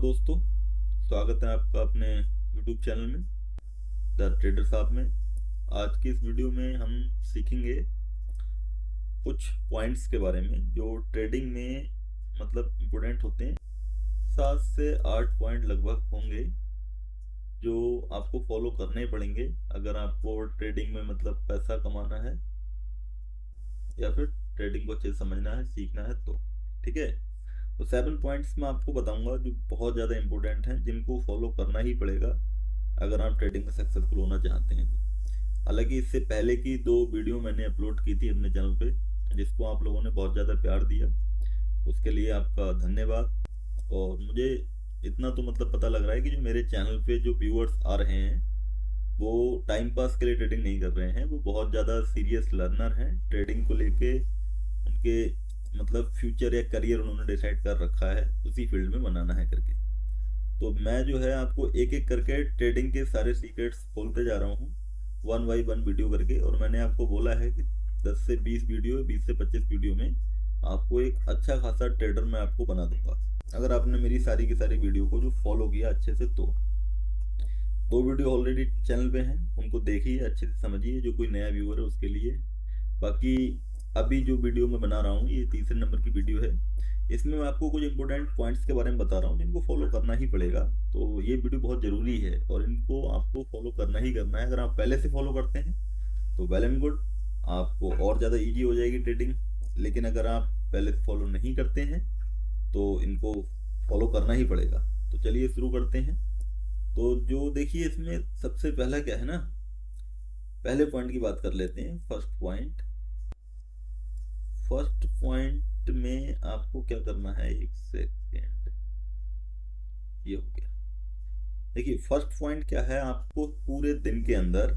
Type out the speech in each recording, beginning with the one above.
दोस्तों, स्वागत है आपका अपने YouTube चैनल में द ट्रेडर साहब में। आज की इस वीडियो में हम सीखेंगे कुछ पॉइंट्स के बारे में जो ट्रेडिंग में मतलब इम्पोर्टेंट होते हैं। 7 से 8 पॉइंट लगभग होंगे जो आपको फॉलो करने पड़ेंगे अगर आपको ट्रेडिंग में मतलब पैसा कमाना है या फिर ट्रेडिंग को अच्छे से समझना है, सीखना है तो ठीक है। तो 7 पॉइंट्स मैं आपको बताऊंगा जो बहुत ज़्यादा इंपॉर्टेंट हैं, जिनको फॉलो करना ही पड़ेगा अगर आप ट्रेडिंग में सक्सेसफुल होना चाहते हैं तो। हालांकि इससे पहले की 2 वीडियो मैंने अपलोड की थी अपने चैनल पे, जिसको आप लोगों ने बहुत ज़्यादा प्यार दिया, उसके लिए आपका धन्यवाद। और मुझे इतना तो मतलब पता लग रहा है कि जो मेरे चैनल पे जो व्यूअर्स आ रहे हैं वो टाइम पास के लिए ट्रेडिंग नहीं कर रहे हैं, वो बहुत ज़्यादा सीरियस लर्नर हैं। ट्रेडिंग को लेके उनके मतलब फ्यूचर या करियर उन्होंने डिसाइड कर रखा है, उसी फील्ड में बनाना है करके। तो मैं जो है आपको एक एक करके ट्रेडिंग के सारे सीक्रेट्स खोलते जा रहा हूँ, 1 बाई 1 वीडियो करके। और मैंने आपको बोला है कि 10 से 20 वीडियो, 20 से 25 वीडियो में आपको एक अच्छा खासा ट्रेडर मैं आपको बना दूंगा, अगर आपने मेरी सारी की सारी वीडियो को जो फॉलो किया अच्छे से तो। 2 वीडियो ऑलरेडी चैनल पे हैं, उनको देखिए, अच्छे से समझिए, जो कोई नया व्यूअर है उसके लिए। बाकी अभी जो वीडियो मैं बना रहा हूँ ये तीसरे नंबर की वीडियो है, इसमें मैं आपको कुछ इंपॉर्टेंट पॉइंट्स के बारे में बता रहा हूँ जिनको फॉलो करना ही पड़ेगा। तो ये वीडियो बहुत ज़रूरी है और इनको आपको फॉलो करना ही करना है। अगर आप पहले से फॉलो करते हैं तो वेल एंड गुड, आपको और ज़्यादा ईजी हो जाएगी ट्रेडिंग। लेकिन अगर आप पहले से फॉलो नहीं करते हैं तो इनको फॉलो करना ही पड़ेगा। तो चलिए शुरू करते हैं। तो जो देखिए इसमें सबसे पहला क्या है ना, पहले पॉइंट की बात कर लेते हैं। फर्स्ट पॉइंट में आपको क्या करना है, एक सेकेंड, ये हो गया। देखिए फर्स्ट पॉइंट क्या है, आपको पूरे दिन के अंदर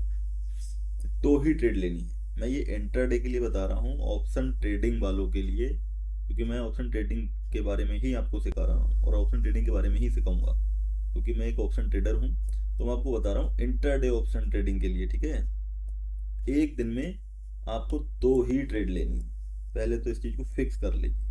2 ही ट्रेड लेनी है। मैं ये इंट्राडे के लिए बता रहा हूँ, ऑप्शन ट्रेडिंग वालों के लिए, क्योंकि मैं ऑप्शन ट्रेडिंग के बारे में ही आपको सिखा रहा हूँ और ऑप्शन ट्रेडिंग के बारे में ही सिखाऊंगा, क्योंकि मैं एक ऑप्शन ट्रेडर हूँ। तो मैं आपको बता रहा हूँ इंट्राडे ऑप्शन ट्रेडिंग के लिए, ठीक है। एक दिन में आपको 2 ही ट्रेड लेनी है। पहले तो इस चीज़ को फिक्स कर लीजिए,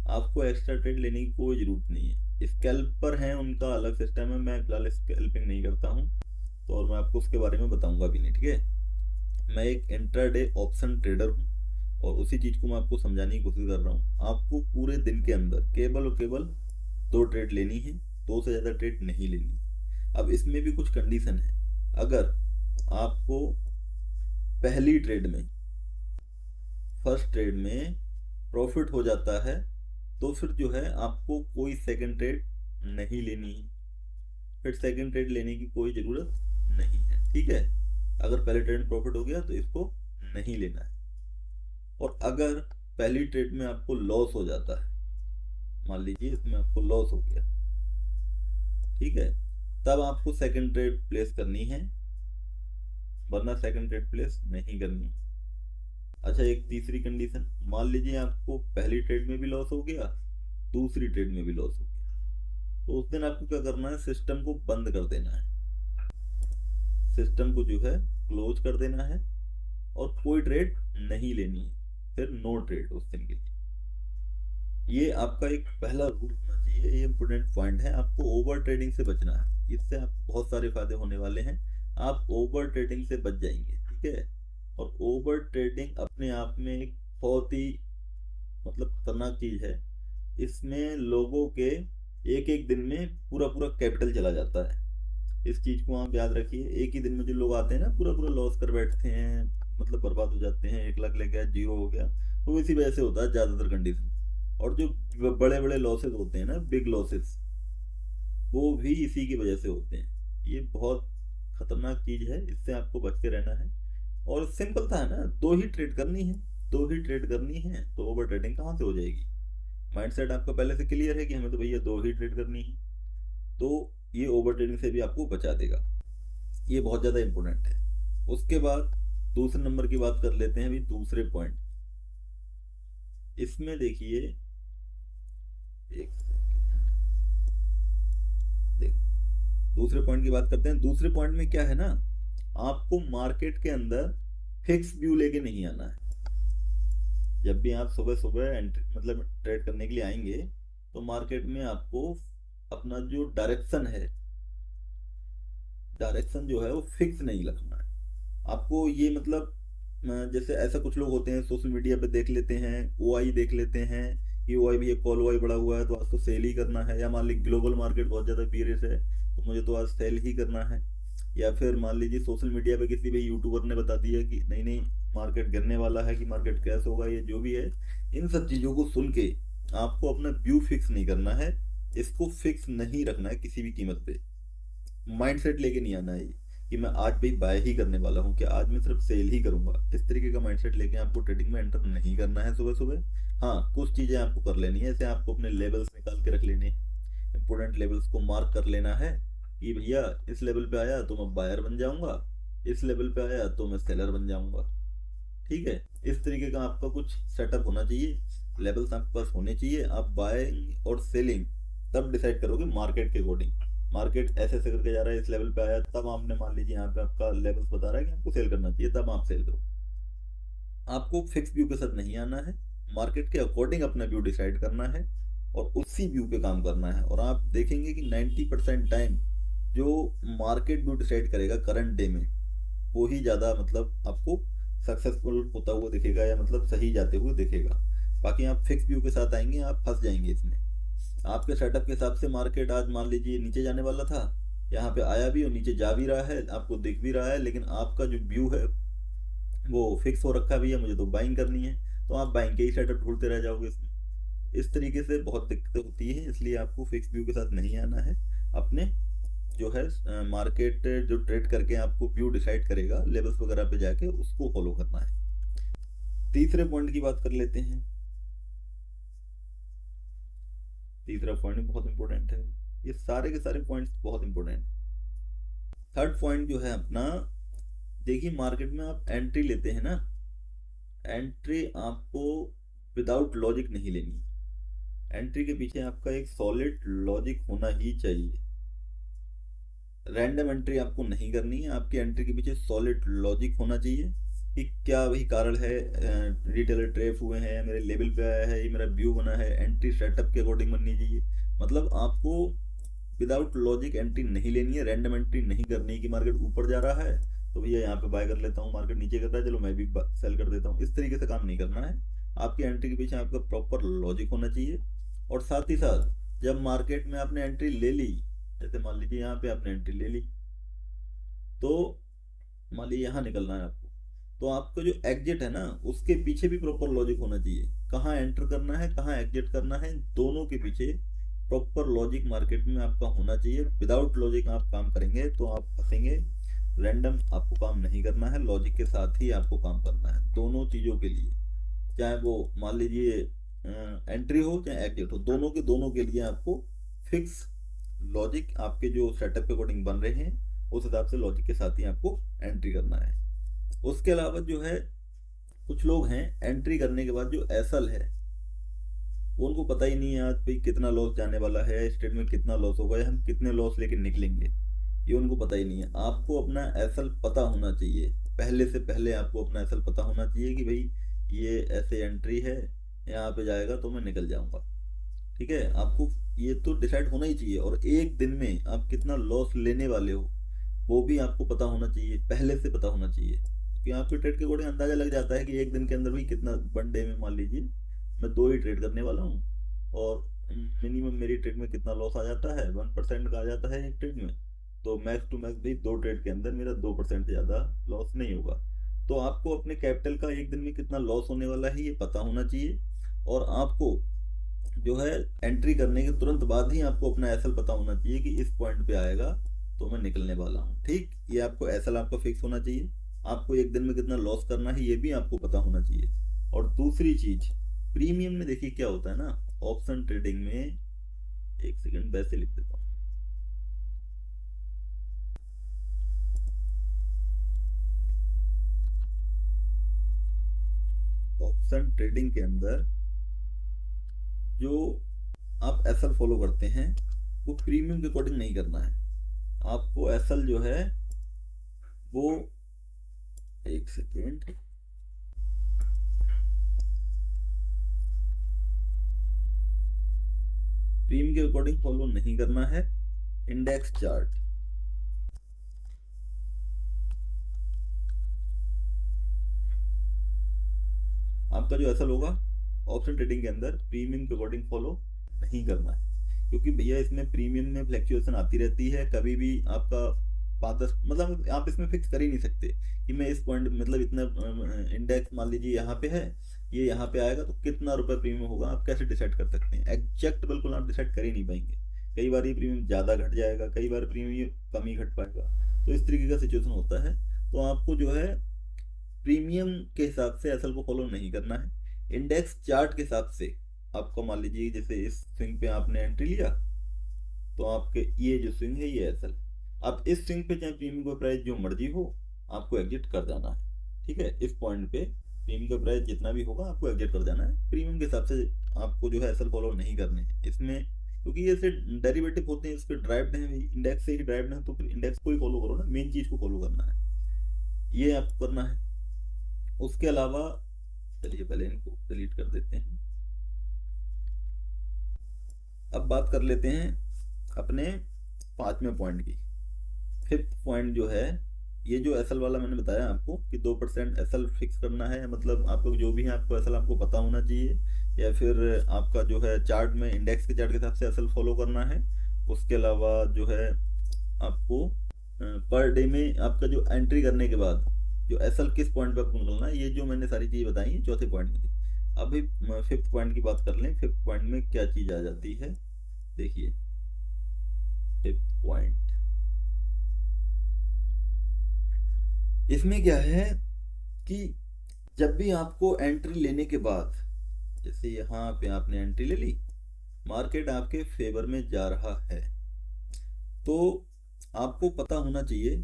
आपको एक्स्ट्रा ट्रेड लेने की कोई ज़रूरत नहीं है। स्कैल्पर हैं, उनका अलग सिस्टम है, मैं फिलहाल स्कैल्पिंग नहीं करता हूँ तो, और मैं आपको उसके बारे में बताऊंगा भी नहीं, ठीक है। मैं एक इंट्राडे ऑप्शन ट्रेडर हूँ और उसी चीज़ को मैं आपको समझाने की कोशिश कर रहा हूँ। आपको पूरे दिन के अंदर केवल और केवल 2 ट्रेड लेनी है, 2 से ज़्यादा ट्रेड नहीं लेनी। अब इसमें भी कुछ कंडीशन है। अगर आपको पहली ट्रेड में, फर्स्ट ट्रेड में प्रॉफिट हो जाता है तो फिर जो है आपको कोई सेकंड ट्रेड नहीं लेनी है, फिर सेकंड ट्रेड लेने की कोई ज़रूरत नहीं है, ठीक है। अगर पहले ट्रेड में प्रॉफिट हो गया तो इसको नहीं लेना है। और अगर पहली ट्रेड में आपको लॉस हो जाता है, मान लीजिए इसमें आपको लॉस हो गया, ठीक है, तब आपको सेकंड ट्रेड प्लेस करनी है, वरना सेकंड ट्रेड प्लेस नहीं करनी। अच्छा, एक तीसरी कंडीशन, मान लीजिए आपको पहली ट्रेड में भी लॉस हो गया, दूसरी ट्रेड में भी लॉस हो गया, तो उस दिन आपको क्या करना है, सिस्टम को बंद कर देना है, सिस्टम को जो है क्लोज कर देना है और कोई ट्रेड नहीं लेनी है, फिर नो ट्रेड उस दिन के लिए। ये आपका एक पहला रूल होना चाहिए, ये इंपोर्टेंट पॉइंट है। आपको ओवर ट्रेडिंग से बचना है, इससे आपको बहुत सारे फायदे होने वाले हैं। आप ओवर ट्रेडिंग से बच जाएंगे, ठीक है। और ओवर ट्रेडिंग अपने आप में एक बहुत ही मतलब खतरनाक चीज़ है। इसमें लोगों के एक एक दिन में पूरा पूरा कैपिटल चला जाता है। इस चीज़ को आप याद रखिए। एक ही दिन में जो लोग आते हैं ना, पूरा पूरा लॉस कर बैठते हैं, मतलब बर्बाद हो जाते हैं, 1 लाख ले गया, जीरो हो गया, तो इसी वजह से होता है ज़्यादातर कंडीशन। और जो बड़े बड़े लॉसेस होते हैं ना, बिग लॉसेस, वो भी इसी की वजह से होते हैं। ये बहुत खतरनाक चीज़ है, इससे आपको बच के रहना है। और सिंपल था है ना, 2 ही ट्रेड करनी है, 2 ही ट्रेड करनी है, तो ओवर ट्रेडिंग कहाँ से हो जाएगी। माइंडसेट आपका पहले से क्लियर है कि हमें तो भैया 2 ही ट्रेड करनी है, तो ये ओवर ट्रेडिंग से भी आपको बचा देगा। ये बहुत ज़्यादा इंपॉर्टेंट है। उसके बाद दूसरे नंबर की बात कर लेते हैं, अभी दूसरे पॉइंट। इसमें देखिए, एक देख, दूसरे पॉइंट की बात करते हैं। दूसरे पॉइंट में क्या है ना, आपको मार्केट के अंदर फिक्स व्यू लेके नहीं आना है। जब भी आप सुबह सुबह एंट्री मतलब ट्रेड करने के लिए आएंगे तो मार्केट में आपको अपना जो डायरेक्शन है, डायरेक्शन जो है वो फिक्स नहीं रखना है आपको। ये मतलब जैसे ऐसा कुछ लोग होते हैं सोशल मीडिया पे देख लेते हैं, ओआई देख लेते हैं कि ओआई भी, कॉल ओआई बढ़ा हुआ है तो आज तो सेल ही करना है, या मान लीजिए ग्लोबल मार्केट बहुत ज़्यादा पीरियस है तो मुझे तो आज सेल ही करना है। या फिर मान लीजिए सोशल मीडिया पे किसी भी यूट्यूबर ने बता दिया कि नहीं नहीं मार्केट गिरने वाला है, कि मार्केट क्रैश होगा, ये जो भी है, इन सब चीज़ों को सुन के आपको अपना व्यू फिक्स नहीं करना है। इसको फिक्स नहीं रखना है किसी भी कीमत पे। माइंडसेट लेके नहीं आना है कि मैं आज भी बाय ही करने वाला हूँ, कि आज मैं सिर्फ सेल ही करूंगा। इस तरीके का माइंडसेट लेके आपको ट्रेडिंग में एंटर नहीं करना है सुबह सुबह। हाँ, कुछ चीजें आपको कर लेनी है, जैसे आपको अपने लेवल्स निकाल के रख लेने हैं, इंपोर्टेंट लेवल्स को मार्क कर लेना है कि भैया इस लेवल पे आया तो मैं बायर बन जाऊंगा, इस लेवल पे आया तो मैं सेलर बन जाऊंगा। ठीक है, इस तरीके का आपका कुछ सेटअप होना चाहिए, लेवल्स आपके पास होने चाहिए। आप बाइंग और सेलिंग तब डिसाइड करोगे मार्केट के अकॉर्डिंग। मार्केट ऐसे ऐसे करके जा रहा है, इस लेवल पे आया, तब आपने मान लीजिए यहाँ पे आपका लेवल्स बता रहा है कि आपको सेल करना चाहिए, तब आप सेल करो। आपको फिक्स व्यू के साथ नहीं आना है, मार्केट के अकॉर्डिंग अपना व्यू डिसाइड करना है और उसी व्यू पे काम करना है। और आप देखेंगे कि 90% टाइम जो मार्केट व्यू डिसाइड करेगा करंट डे में, वो ही ज़्यादा मतलब आपको सक्सेसफुल होता हुआ दिखेगा, या मतलब सही जाते हुए दिखेगा। बाकी आप फिक्स व्यू के साथ आएंगे, आप फंस जाएंगे इसमें। आपके सेटअप के हिसाब से मार्केट आज मान लीजिए नीचे जाने वाला था, यहाँ पे आया भी और नीचे जा भी रहा है, आपको दिख भी रहा है, लेकिन आपका जो व्यू है वो फिक्स हो रखा भी है, मुझे तो बाइंग करनी है, तो आप बाइंग के ही सेटअप ढूंढते रह जाओगे इसमें। इस तरीके से बहुत दिक्कतें होती है, इसलिए आपको फिक्स व्यू के साथ नहीं आना है। अपने जो है मार्केट जो ट्रेड करके आपको व्यू डिसाइड करेगा लेवल्स वगैरह पे जाके, उसको फॉलो करना है। तीसरे पॉइंट की बात कर लेते हैं। तीसरा पॉइंट बहुत इंपॉर्टेंट है, ये सारे के सारे पॉइंट्स बहुत इंपॉर्टेंट। थर्ड पॉइंट जो है अपना, देखिए मार्केट में आप एंट्री लेते हैं ना, एंट्री आपको विदाउट लॉजिक नहीं लेनी। एंट्री के पीछे आपका एक सॉलिड लॉजिक होना ही चाहिए। रैंडम एंट्री आपको नहीं करनी है, आपकी एंट्री के पीछे सॉलिड लॉजिक होना चाहिए कि क्या वही कारण है, रिटेलर ट्रेप हुए हैं, मेरे लेवल पे आया है, ये मेरा व्यू बना है, एंट्री सेटअप के अकॉर्डिंग बननी चाहिए। मतलब आपको विदाउट लॉजिक एंट्री नहीं लेनी है, रैंडम एंट्री नहीं करनी है कि मार्केट ऊपर जा रहा है तो भैया यहाँ पे बाय कर लेता हूँ, मार्केट नीचे कर रहा है चलो मैं भी सेल कर देता हूँ। इस तरीके से काम नहीं करना है। आपकी एंट्री के पीछे आपका प्रॉपर लॉजिक होना चाहिए। और साथ ही साथ जब मार्केट में आपने एंट्री ले ली, जैसे मान लीजिए यहाँ पे आपने एंट्री ले ली, तो मान लीजिए यहाँ निकलना है आपको, तो आपको जो एग्जिट है ना उसके पीछे भी प्रॉपर लॉजिक होना चाहिए। कहाँ एंटर करना है, कहाँ एग्जिट करना है, दोनों के पीछे प्रॉपर लॉजिक मार्केट में आपका होना चाहिए। विदाउट लॉजिक आप काम करेंगे तो आप फंसेंगे। रैंडम आपको काम नहीं करना है, लॉजिक के साथ ही आपको काम करना है दोनों चीज़ों के लिए। चाहे वो मान लीजिए एंट्री हो चाहे एग्जिट हो, दोनों के लिए आपको फिक्स लॉजिक आपके जो सेटअप के अकॉर्डिंग बन रहे हैं उस हिसाब से लॉजिक के साथ ही आपको एंट्री करना है। उसके अलावा जो है कुछ लोग हैं एंट्री करने के बाद जो एसल है वो उनको पता ही नहीं है आज भाई कितना लॉस जाने वाला है, स्टेट में कितना लॉस होगा, या हम कितने लॉस लेके निकलेंगे, ये उनको पता ही नहीं है। आपको अपना एसल पता होना चाहिए, पहले से पहले आपको अपना एसल पता होना चाहिए कि भाई ये ऐसे एंट्री है, यहाँ पे जाएगा तो मैं निकल जाऊंगा। ठीक है, आपको ये तो डिसाइड होना ही चाहिए। और एक दिन में आप कितना लॉस लेने वाले हो वो भी आपको पता होना चाहिए, पहले से पता होना चाहिए, क्योंकि आपके ट्रेड के अकॉर्डिंग अंदाजा लग जाता है कि एक दिन के अंदर भी कितना, वन डे में मान लीजिए मैं दो ही ट्रेड करने वाला हूँ और मिनिमम मेरी ट्रेड में कितना लॉस आ जाता है, 1% का आ जाता है एक ट्रेड में, तो मैक्स टू मैक्स भाई दो ट्रेड के अंदर मेरा 2% से ज़्यादा लॉस नहीं होगा। तो आपको अपने कैपिटल का एक दिन में कितना लॉस होने वाला है ये पता होना चाहिए। और आपको जो है एंट्री करने के तुरंत बाद ही आपको अपना एसएल पता होना चाहिए कि इस पॉइंट पे आएगा तो मैं निकलने वाला हूँ। ठीक, ये आपको एसएल आपका फिक्स होना चाहिए। आपको एक दिन में कितना लॉस करना है ये भी आपको पता होना चाहिए। और दूसरी चीज, प्रीमियम में देखिए क्या होता है ना, ऑप्शन ट्रेडिंग में, एक सेकंड वैसे लिख देता हूँ। ऑप्शन ट्रेडिंग के अंदर जो आप एसएल फॉलो करते हैं वो प्रीमियम के अकॉर्डिंग नहीं करना है। आपको एसएल जो है वो, एक सेकेंड, प्रीमियम के अकॉर्डिंग फॉलो नहीं करना है इंडेक्स चार्ट। आपका जो एसएल होगा ऑप्शन ट्रेडिंग के अंदर प्रीमियम के अकॉर्डिंग फॉलो नहीं करना है, क्योंकि भैया इसमें प्रीमियम में फ्लैक्चुएशन आती रहती है। कभी भी आपका 5-10 मतलब आप इसमें फिक्स कर ही नहीं सकते कि मैं इस पॉइंट मतलब इतना इंडेक्स मान लीजिए यहाँ पे है, ये यहाँ पे आएगा तो कितना रुपए प्रीमियम होगा, आप कैसे डिसाइड कर सकते हैं? एग्जैक्ट बिल्कुल आप डिसाइड कर ही नहीं पाएंगे। कई बार ये प्रीमियम ज़्यादा घट जाएगा, कई बार प्रीमियम कम ही घट पाएगा। तो इस तरीके का सिचुएशन होता है। तो आपको जो है प्रीमियम के हिसाब से एसएल को फॉलो नहीं करना है, इंडेक्स चार्ट के हिसाब से। आपको मान लीजिए जैसे इस स्विंग पे आपने एंट्री लिया, तो आपके ये जो स्विंग है ये एसएल। अब इस स्विंग पे चाहे प्रीमियम का प्राइस जो मर्जी हो, आपको एग्जिट कर जाना है। ठीक है, इस पॉइंट पे प्रीमियम का प्राइस जितना भी होगा आपको एग्जिट कर जाना है। प्रीमियम के हिसाब से आपको जो है एसएल फॉलो नहीं करने हैं इसमें, क्योंकि ये से डेरिवेटिव होते हैं, इसके ड्राइव्ड हैं, इंडेक्स से ही ड्राइव्ड हैं, तो फिर इंडेक्स को ही फॉलो करो ना, मेन चीज को फॉलो करना है, ये आपको करना है। उसके अलावा चलिए पहले इनको डिलीट कर देते हैं। अब बात कर लेते हैं अपने 5वें पॉइंट की। 5th पॉइंट जो है, ये जो एसएल वाला मैंने बताया आपको कि 2% एसएल फिक्स करना है, मतलब आप लोग जो भी है आपको एसएल आपको पता होना चाहिए, या फिर आपका जो है चार्ट में इंडेक्स के चार्ट के हिसाब से एसएल फॉलो करना है। उसके अलावा जो है आपको पर डे में आपका जो एंट्री करने के बाद जो एसएल किस पॉइंट पे आपको निकलना है, ये जो मैंने सारी चीज़ें बताई हैं चौथे पॉइंट में थी। अभी 5th पॉइंट की बात कर लें। 5th पॉइंट में क्या चीज़ आ जाती है, देखिए 5th पॉइंट इसमें क्या है कि जब भी आपको एंट्री लेने के बाद, जैसे यहाँ पे आपने एंट्री ले ली, मार्केट आपके फेवर में जा रहा है, तो आपको पता होना चाहिए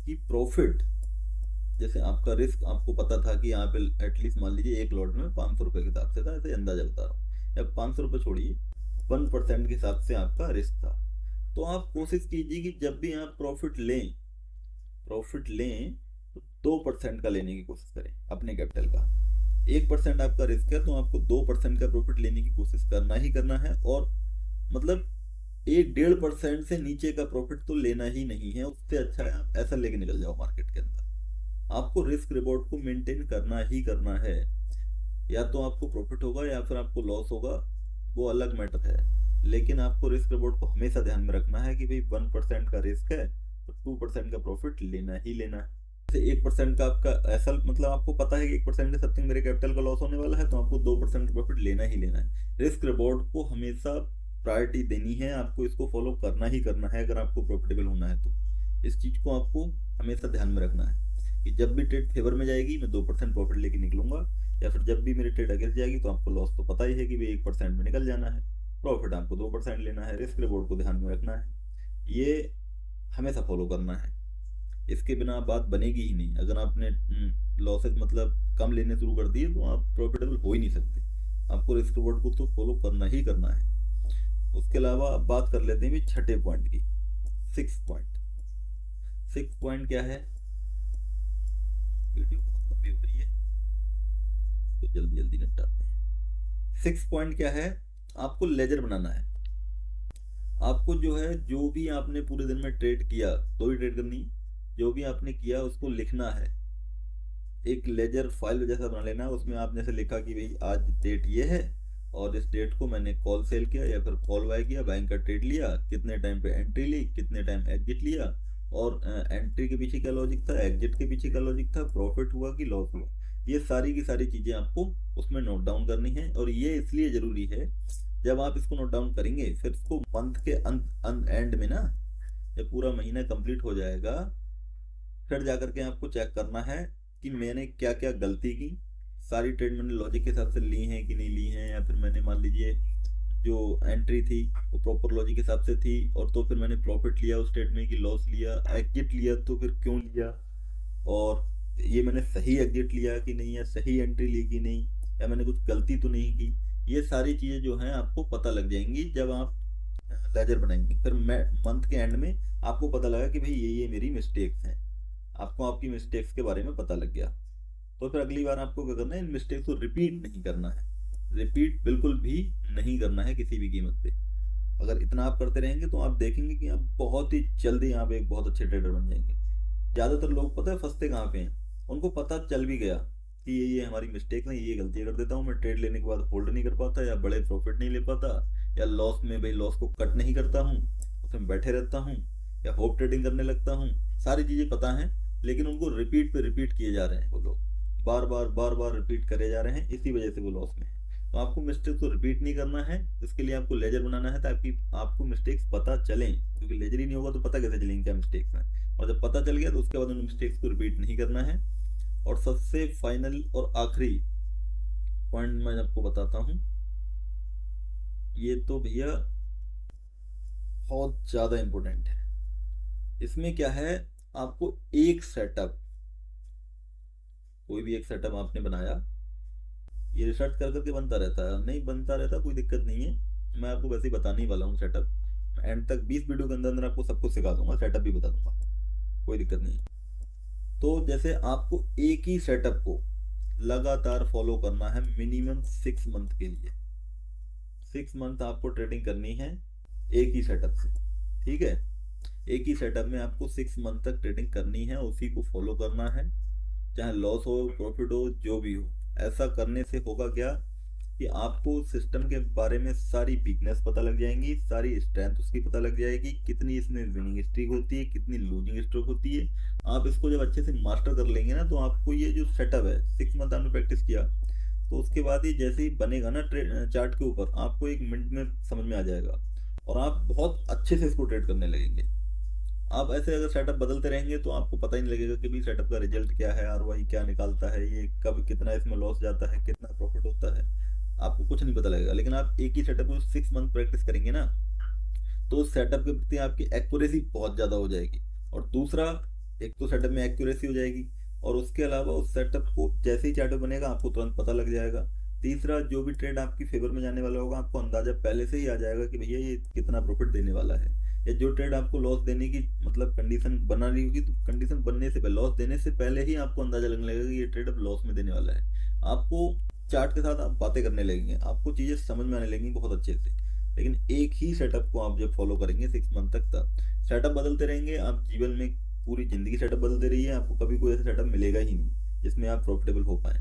कि प्रॉफिट, जैसे आपका रिस्क आपको पता था कि यहाँ पे एटलीस्ट मान लीजिए एक लॉट में 500 रुपये के हिसाब से था, ऐसे अंदाजा बता रहा हूँ, या 500 रुपये छोड़िए, 1% के हिसाब से आपका रिस्क था। तो आप कोशिश कीजिए कि जब भी आप प्रॉफिट लें तो 2% का लेने की कोशिश करें अपने कैपिटल का। 1% आपका रिस्क है तो आपको 2% का प्रॉफिट लेने की कोशिश करना ही करना है, और मतलब 1-1.5% से नीचे का प्रॉफिट तो लेना ही नहीं है। उससे अच्छा है आप ऐसा लेके निकल जाओ मार्केट के अंदर। आपको रिस्क रिवॉर्ड को मेंटेन करना ही करना है, या तो आपको प्रॉफिट होगा या फिर आपको लॉस होगा, वो अलग मैटर है, लेकिन आपको रिस्क रिवॉर्ड को हमेशा ध्यान में रखना है कि भाई 1% का रिस्क है तो 2% का प्रॉफिट लेना ही लेना है। जैसे 1% का आपका ऐसा मतलब आपको पता है कि 1% के समथिंग मेरे कैपिटल का लॉस होने वाला है, तो आपको 2% का प्रॉफिट लेना ही लेना है। रिस्क रिवॉर्ड को हमेशा प्रायोरिटी देनी है, आपको इसको फॉलो करना ही करना है अगर आपको प्रॉफिटेबल होना है तो। इस चीज़ को आपको हमेशा ध्यान में रखना है कि जब भी ट्रेड फेवर में जाएगी मैं 2% प्रॉफिट लेके निकलूंगा, या फिर जब भी मेरी ट्रेड अगेंस्ट जाएगी तो आपको लॉस तो पता ही है कि भाई 1% में निकल जाना है, प्रॉफिट आपको 2% लेना है। रिस्क रिवॉर्ड को ध्यान में रखना है, ये हमेशा फॉलो करना है, इसके बिना बात बनेगी ही नहीं। अगर आपने लॉसेस मतलब कम लेने शुरू कर दिए तो आप प्रॉफिटेबल हो ही नहीं सकते। आपको रिस्क रिवॉर्ड को तो फॉलो करना ही करना है। उसके अलावा अब बात कर लेते हैं 6ठे पॉइंट की, 6th पॉइंट। 6th पॉइंट क्या है, वीडियो बहुत लंबी हो रही है तो जल्दी जल्दी निपटाते हैं। 6th पॉइंट क्या है, आपको लेजर बनाना है। आपको जो है जो भी आपने पूरे दिन में ट्रेड किया, 2 ही ट्रेड करनी, जो भी आपने किया उसको लिखना है, एक लेजर फाइल जैसा बना लेना है। उसमें आपने से लिखा कि भाई आज डेट ये है और इस डेट को मैंने कॉल सेल किया या फिर कॉल बाय किया, बैंक का ट्रेड लिया, कितने टाइम पे एंट्री ली, कितने टाइम एग्जिट लिया, और एंट्री के पीछे क्या लॉजिक था, एग्जिट के पीछे क्या लॉजिक था, प्रॉफिट हुआ कि लॉस हुआ, ये सारी की सारी चीज़ें आपको उसमें नोट डाउन करनी है। और ये इसलिए ज़रूरी है, जब आप इसको नोट डाउन करेंगे फिर इसको मंथ के एंड में ना, जब पूरा महीना कंप्लीट हो जाएगा, फिर जाकर के आपको चेक करना है कि मैंने क्या क्या गलती की, सारी ट्रेड मैंने लॉजिक के हिसाब से ली हैं कि नहीं ली हैं, या फिर मैंने मान लीजिए जो एंट्री थी वो प्रॉपर लॉजिक के हिसाब से थी, और तो फिर मैंने प्रॉफिट लिया उस ट्रेड में कि लॉस लिया, एग्जिट लिया तो फिर क्यों लिया, और ये मैंने सही एग्जिट लिया कि नहीं, या सही एंट्री ली कि नहीं, या मैंने कुछ गलती तो नहीं की। ये सारी चीज़ें जो हैं आपको पता लग जाएंगी जब आप लेजर बनाएंगे। फिर मंथ के एंड में आपको पता लगा कि भाई ये मेरी मिस्टेक्स हैं, आपको आपकी मिस्टेक्स के बारे में पता लग गया, तो फिर अगली बार आपको क्या करना है, इन मिस्टेक्स को रिपीट नहीं करना है, रिपीट बिल्कुल भी नहीं करना है किसी भी कीमत पे। अगर इतना आप करते रहेंगे तो आप देखेंगे कि आप बहुत ही जल्दी यहाँ पे एक बहुत अच्छे ट्रेडर बन जाएंगे। ज्यादातर लोग पता है फंसते कहाँ पे हैं, उनको पता चल भी गया कि ये हमारी मिस्टेक नहीं, ये गलती कर देता हूँ मैं, ट्रेड लेने के बाद होल्ड नहीं कर पाता या बड़े प्रॉफिट नहीं ले पाता, या लॉस में भाई लॉस को कट नहीं करता हूँ, उसमें बैठे रहता हूँ, या होप ट्रेडिंग करने लगता हूँ। सारी चीजें पता हैं, लेकिन उनको रिपीट पे रिपीट किए जा रहे हैं, वो लोग बार बार रिपीट करे जा रहे हैं, इसी वजह से वो लॉस में है। तो आपको मिस्टेक्स को रिपीट नहीं करना है, इसके लिए आपको लेजर बनाना है ताकि आपको मिस्टेक्स पता चलें, क्योंकि लेजर ही नहीं होगा तो पता कैसे चलेंगे क्या मिस्टेक्स हैं। और जब पता चल गया तो उसके बाद उन मिस्टेक्स को रिपीट नहीं करना है। और सबसे फाइनल और आखिरी पॉइंट मैं आपको बताता हूँ, ये तो भैया बहुत ज़्यादा इम्पोर्टेंट है। इसमें क्या है, आपको एक सेटअप, कोई भी एक सेटअप आपने बनाया, ये रिसर्च कर करके बनता रहता है, नहीं बनता रहता कोई दिक्कत नहीं है, मैं आपको वैसे ही बताने ही वाला हूँ सेटअप। एंड तक 20 वीडियो के अंदर अंदर आपको सब कुछ सिखा दूंगा, सेटअप भी बता दूंगा, कोई दिक्कत नहीं है। तो जैसे आपको एक ही सेटअप को लगातार फॉलो करना है मिनिमम 6 मंथ के लिए। 6 मंथ आपको ट्रेडिंग करनी है एक ही सेटअप से, ठीक है। एक ही सेटअप में आपको 6 मंथ तक ट्रेडिंग करनी है, उसी को फॉलो करना है, चाहे लॉस हो प्रॉफिट हो जो भी हो। ऐसा करने से होगा क्या कि आपको सिस्टम के बारे में सारी वीकनेस पता लग जाएंगी, सारी स्ट्रेंथ उसकी पता लग जाएगी, कितनी इसमें विनिंग स्ट्रीक होती है, कितनी लूजिंग स्ट्रोक होती है। आप इसको जब अच्छे से मास्टर कर लेंगे ना, तो आपको ये जो सेटअप है 6 मंथ आपने प्रैक्टिस किया, तो उसके बाद ये जैसे ही बनेगा ना चार्ट के ऊपर, आपको 1 मिनट में समझ में आ जाएगा और आप बहुत अच्छे से इसको ट्रेड करने लगेंगे। आप ऐसे अगर सेटअप बदलते रहेंगे तो आपको पता ही नहीं लगेगा कि भाई सेटअप का रिजल्ट क्या है, आरओआई क्या निकालता है, ये कब कितना इसमें लॉस जाता है, कितना प्रॉफिट होता है, आपको कुछ नहीं पता लगेगा। लेकिन आप एक ही सेटअप को 6 मंथ प्रैक्टिस करेंगे ना, तो उस सेटअप के प्रति आपकी एक्यूरेसी बहुत ज़्यादा हो जाएगी। और दूसरा, एक तो सेटअप में एक्यूरेसी हो जाएगी, और उसके अलावा उस सेटअप को जैसे ही चार्ट बनेगा आपको तुरंत पता लग जाएगा। तीसरा, जो भी ट्रेड आपकी फेवर में जाने वाला होगा आपको अंदाजा पहले से ही आ जाएगा कि भैया ये कितना प्रॉफिट देने वाला है। या जो ट्रेड आपको लॉस देने की मतलब कंडीशन बना रही होगी, तो कंडीशन बनने से पहले, लॉस देने से पहले ही आपको अंदाजा लगने लगेगा कि ये ट्रेड अब लॉस में देने वाला है। आपको चार्ट के साथ आप बातें करने लगेंगे, आपको चीज़ें समझ में आने लगेंगी बहुत अच्छे से। लेकिन एक ही सेटअप को आप जब फॉलो करेंगे 6 मंथ तक सेटअप बदलते रहेंगे, आप जीवन में पूरी जिंदगी सेटअप बदलते रहिए, आपको कभी कोई ऐसा सेटअप मिलेगा ही नहीं जिसमें आप प्रॉफिटेबल हो पाए।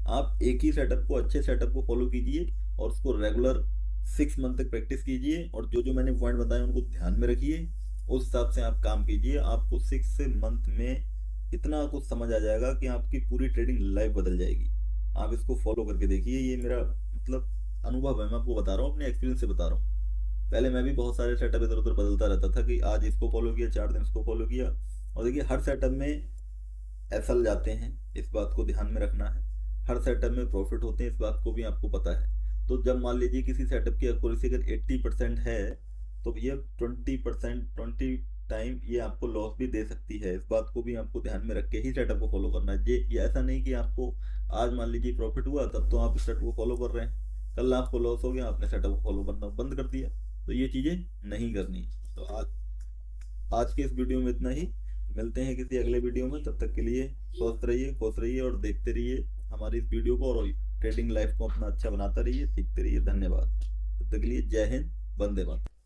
आप एक ही सेटअप को, अच्छे सेटअप को फॉलो कीजिए और उसको रेगुलर 6 मंथ तक प्रैक्टिस कीजिए, और जो जो मैंने पॉइंट बताए उनको ध्यान में रखिए, उस हिसाब से आप काम कीजिए। आपको 6 मंथ में इतना कुछ समझ आ जाएगा कि आपकी पूरी ट्रेडिंग लाइफ बदल जाएगी। आप इसको फॉलो करके देखिए, ये मेरा मतलब अनुभव है, मैं आपको बता रहा हूँ, अपने एक्सपीरियंस से बता रहा हूँ। पहले मैं भी बहुत सारे सेटअप इधर उधर बदलता रहता था कि आज इसको फॉलो किया, 4 दिन इसको फॉलो किया, और देखिए हर सेटअप में एफएल जाते हैं, इस बात को ध्यान में रखना है। हर सेटअप में प्रॉफिट होते हैं, इस बात को भी आपको पता है। तो जब मान लीजिए किसी सेटअप की एक्यूरेसी अगर 80% है, तो ये 20% 20 टाइम ये आपको लॉस भी दे सकती है, इस बात को भी आपको ध्यान में रख के ही सेटअप को फॉलो करना है। ये ऐसा नहीं कि आपको आज मान लीजिए प्रॉफिट हुआ तब तो आप सेटअप को फॉलो कर रहे हैं, कल आपको लॉस हो गया आपने सेटअप को फॉलो करना बंद कर दिया, तो ये चीज़ें नहीं करनी। तो आज के इस वीडियो में इतना ही, मिलते हैं किसी अगले वीडियो में, तब तक के लिए स्वस्थ रहिए, खुश रहिए और देखते रहिए हमारी इस वीडियो को, और ट्रेडिंग लाइफ को अपना अच्छा बनाता रहिए, सीखते रहिए। धन्यवाद। तब तक के लिए जय हिंद, वंदे मातरम।